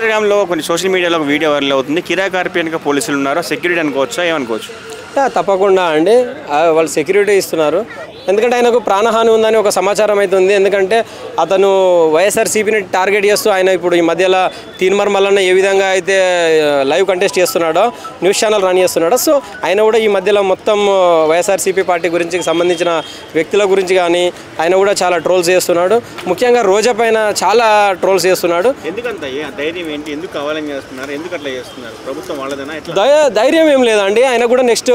ఇన్స్టాగ్రామ్లో కొన్ని సోషల్ మీడియాలో ఒక వీడియో వైరల్ అవుతుంది. కిరాయి కార్పొరేట్గా పోలీసులు ఉన్నారు, సెక్యూరిటీ అనుకోవచ్చా, ఏమనుకోవచ్చు? తప్పకుండా అండి, వాళ్ళు సెక్యూరిటీ ఇస్తున్నారు. ఎందుకంటే ఆయనకు ప్రాణహాని ఉందని ఒక సమాచారం అయితే ఉంది. ఎందుకంటే అతను వైఎస్ఆర్సీపీని టార్గెట్ చేస్తూ ఆయన ఇప్పుడు ఈ మధ్యలో తీన్మార్ మల్లన్న ఏ విధంగా అయితే లైవ్ కంటెస్ట్ చేస్తున్నాడో, న్యూస్ ఛానల్ రన్ చేస్తున్నాడో, సో ఆయన కూడా ఈ మధ్యలో మొత్తం వైఎస్ఆర్సీపీ పార్టీ గురించి సంబంధించిన వ్యక్తుల గురించి కానీ ఆయన కూడా చాలా ట్రోల్స్ చేస్తున్నాడు. ముఖ్యంగా రోజా పైన చాలా ట్రోల్స్ చేస్తున్నాడు. ఎందుకంత ధైర్యం ఏంటి? ఎందుకు కావాలని చేస్తున్నారు? ఎందుకు అట్లా చేస్తున్నారు? ప్రభుత్వం వాళ్ళదేనా? ధైర్యం ఏం లేదండి. ఆయన కూడా నెక్స్ట్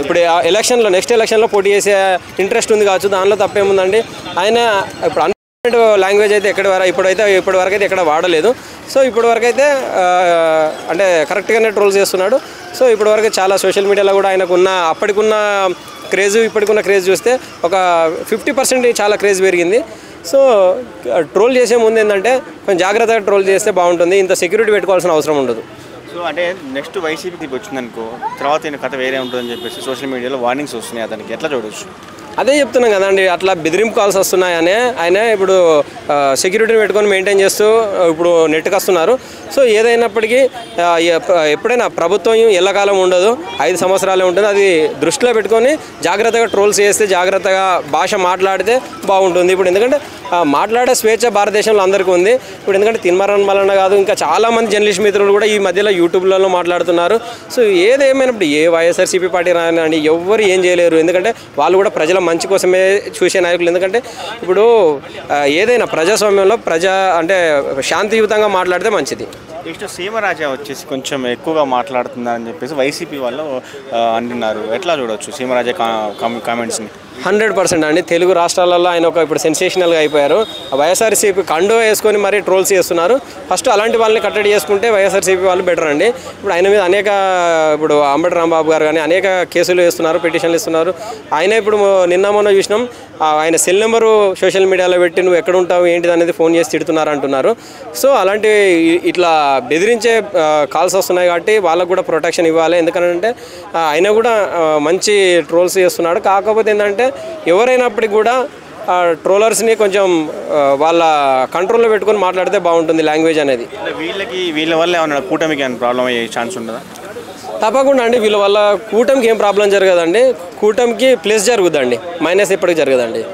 ఇప్పుడు ఎలక్షన్లో నెక్స్ట్ ఎలక్షన్లో పోటీ చేసే ఇంట్రెస్ట్ ఉంది కావచ్చు, దానిలో తప్పేముందండి. ఆయన ఇప్పుడు అన్నిటి లాంగ్వేజ్ అయితే ఇప్పటి వరకు అయితే ఎక్కడ వాడలేదు. సో ఇప్పటి వరకు అయితే అంటే కరెక్ట్గానే ట్రోల్స్ చేస్తున్నాడు. సో ఇప్పటి వరకు చాలా సోషల్ మీడియాలో కూడా ఆయనకున్న అప్పటికున్న క్రేజ్ ఇప్పటికున్న క్రేజ్ చూస్తే ఒక 50% చాలా క్రేజ్ పెరిగింది. సో ట్రోల్ చేసే ముందు ఏంటంటే కొంచెం జాగ్రత్తగా ట్రోల్ చేస్తే బాగుంటుంది. ఇంత సెక్యూరిటీ పెట్టుకోవాల్సిన అవసరం ఉండదు. సో అంటే నెక్స్ట్ వైసీపీకి వచ్చిందనుకో, తర్వాత ఈయన కథ వేరే ఉంటుందని చెప్పేసి సోషల్ మీడియాలో వార్నింగ్స్ వస్తున్నాయి. అతనికి ఎట్లా చూడవచ్చు? అదే చెప్తున్నాం కదండి, అట్లా బెదిరింపు కాల్స్ వస్తున్నాయనే ఆయన ఇప్పుడు సెక్యూరిటీని పెట్టుకొని మెయింటైన్ చేస్తూ ఇప్పుడు నెట్కి వస్తున్నారు. సో ఏదైనప్పటికీ ఎప్పుడైనా ప్రభుత్వం ఎల్లకాలం ఉండదు, 5 సంవత్సరాలే ఉంటుంది. అది దృష్టిలో పెట్టుకొని జాగ్రత్తగా ట్రోల్స్ చేస్తే, జాగ్రత్తగా భాష మాట్లాడితే బాగుంటుంది. ఇప్పుడు ఎందుకంటే మాట్లాడే స్వేచ్ఛ భారతదేశంలో అందరికీ ఉంది. ఇప్పుడు ఎందుకంటే తీన్మార్ మల్లన్న కాదు, ఇంకా చాలామంది జర్నలిస్ట్ మిత్రులు కూడా ఈ మధ్యలో యూట్యూబ్లలో మాట్లాడుతున్నారు. సో ఏదేమైనప్పుడు ఏ వైఎస్ఆర్సీపీ పార్టీ రాని ఎవ్వరు ఏం చేయలేరు. ఎందుకంటే వాళ్ళు కూడా ప్రజల మంచి కోసమే చూసే నాయకులు. ఎందుకంటే ఇప్పుడు ఏదైనా ప్రజాస్వామ్యంలో అంటే శాంతియుతంగా మాట్లాడితే మంచిది. నెక్స్ట్ సీమరాజా వచ్చేసి కొంచెం ఎక్కువగా మాట్లాడుతుందని చెప్పేసి వైసీపీ వాళ్ళు అంటున్నారు. ఎట్లా చూడవచ్చు సీమరాజా కామెంట్స్ని? 100% అండి. తెలుగు రాష్ట్రాలలో ఆయన ఇప్పుడు సెన్సేషనల్గా అయిపోయారు. వైఎస్ఆర్సీపీ కండో వేసుకొని మరీ ట్రోల్స్ చేస్తున్నారు. ఫస్ట్ అలాంటి వాళ్ళని కట్టడి చేసుకుంటే వైఎస్ఆర్సీపీ వాళ్ళు బెటర్ అండి. ఇప్పుడు ఆయన మీద ఇప్పుడు అంబటి రాంబాబు గారు కానీ అనేక కేసులు వేస్తున్నారు, పిటిషన్లు ఇస్తున్నారు. ఆయన ఇప్పుడు నిన్న మొన్న చూసినాం, ఆయన సెల్ నెంబరు సోషల్ మీడియాలో పెట్టి నువ్వు ఎక్కడ ఉంటావు ఏంటిది అనేది ఫోన్ చేసి తిడుతున్నారు అంటున్నారు. సో అలాంటి ఇట్లా బెదిరించే కాల్స్ వస్తున్నాయి కాబట్టి వాళ్ళకు కూడా ప్రొటెక్షన్ ఇవ్వాలి. ఎందుకంటే ఆయన కూడా మంచి ట్రోల్స్ చేస్తున్నాడు. కాకపోతే ఏంటంటే ఎవరైనప్పటికీ కూడా ట్రోలర్స్ని కొంచెం వాళ్ళ కంట్రోల్లో పెట్టుకొని మాట్లాడితే బాగుంటుంది లాంగ్వేజ్ అనేది. వీళ్ళ వల్ల ఏమన్నా కూటమికి ఏమైనా ప్రాబ్లం అయ్యే ఛాన్స్ ఉంటుందా? తప్పకుండా అండి. వీళ్ళ వల్ల కూటమికి ఏం ప్రాబ్లం జరగదండి. కూటమికి ప్లస్ జరుగుద్దండి, మైనస్ ఎప్పటికీ జరగదండి.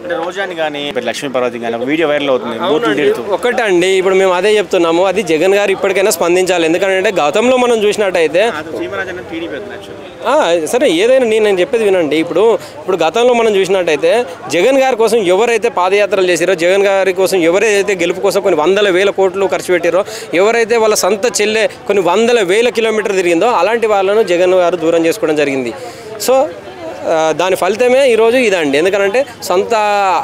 అంటే రోజాని కానీ లక్ష్మీపార్వతి కానీ ఒక వీడియో వైరల్ అవుతుంది. ఒకటే అండి, ఇప్పుడు మేము అదే చెప్తున్నాము, అది జగన్ గారు ఇప్పటికైనా స్పందించాలి. ఎందుకంటే గతంలో మనం చూసినట్టయితే సరే ఏదైనా నేను చెప్పేది వినండి. ఇప్పుడు గతంలో మనం చూసినట్టయితే జగన్ గారి కోసం ఎవరైతే పాదయాత్రలు చేశారో, జగన్ గారి కోసం ఎవరైతే గెలుపు కోసం కొన్ని 100,000 కోట్లు ఖర్చు పెట్టారో, ఎవరైతే వాళ్ళ సొంత చెల్లె కొన్ని 100,000 కిలోమీటర్లు తిరిగిందో అలాంటి వాళ్ళను జగన్ గారు దూరం చేసుకోవడం జరిగింది. సో దాని ఫలితమే ఈరోజు ఇదండి. ఎందుకంటే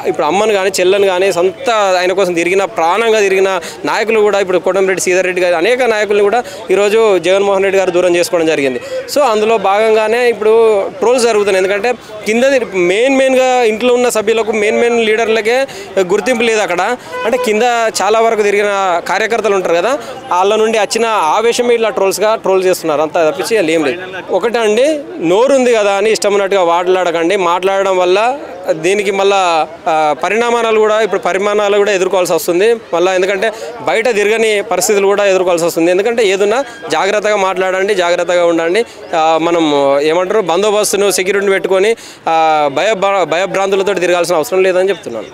ఇప్పుడు అమ్మను కానీ చెల్లెను కానీ సొంత ఆయన కోసం ప్రాణంగా తిరిగిన నాయకులు కూడా ఇప్పుడు కోటమిరెడ్డి శ్రీధర్ రెడ్డి గారు అనేక నాయకులను కూడా ఈరోజు జగన్మోహన్ రెడ్డి గారు దూరం చేసుకోవడం జరిగింది. సో అందులో భాగంగానే ఇప్పుడు ట్రోల్స్ జరుగుతున్నాయి. ఎందుకంటే కింద మెయిన్గా ఇంట్లో ఉన్న సభ్యులకు మెయిన్ లీడర్లకే గుర్తింపు లేదు అక్కడ. అంటే కింద చాలా వరకు తిరిగిన కార్యకర్తలు ఉంటారు కదా, వాళ్ళ నుండి వచ్చిన ఆవేశమే ఇలా ట్రోల్ చేస్తున్నారు. అంతా తప్పించి వాళ్ళు ఏం లేదు. ఒకటే అండి, నోరు ఉంది కదా అని ఇష్టమైనట్టుగా మాట్లాడకండి. మాట్లాడడం వల్ల దీనికి మళ్ళా పరిమాణాలు కూడా ఎదుర్కోవాల్సి వస్తుంది మళ్ళీ. ఎందుకంటే బయట తిరగని పరిస్థితులు కూడా ఎదుర్కోవాల్సి వస్తుంది. ఎందుకంటే ఏదున్నా జాగ్రత్తగా మాట్లాడండి, జాగ్రత్తగా ఉండండి. మనం ఏమంటారు, బందోబస్తును సెక్యూరిటీని పెట్టుకొని భయభ్రాంతులతో తిరగాల్సిన అవసరం లేదని చెప్తున్నాను.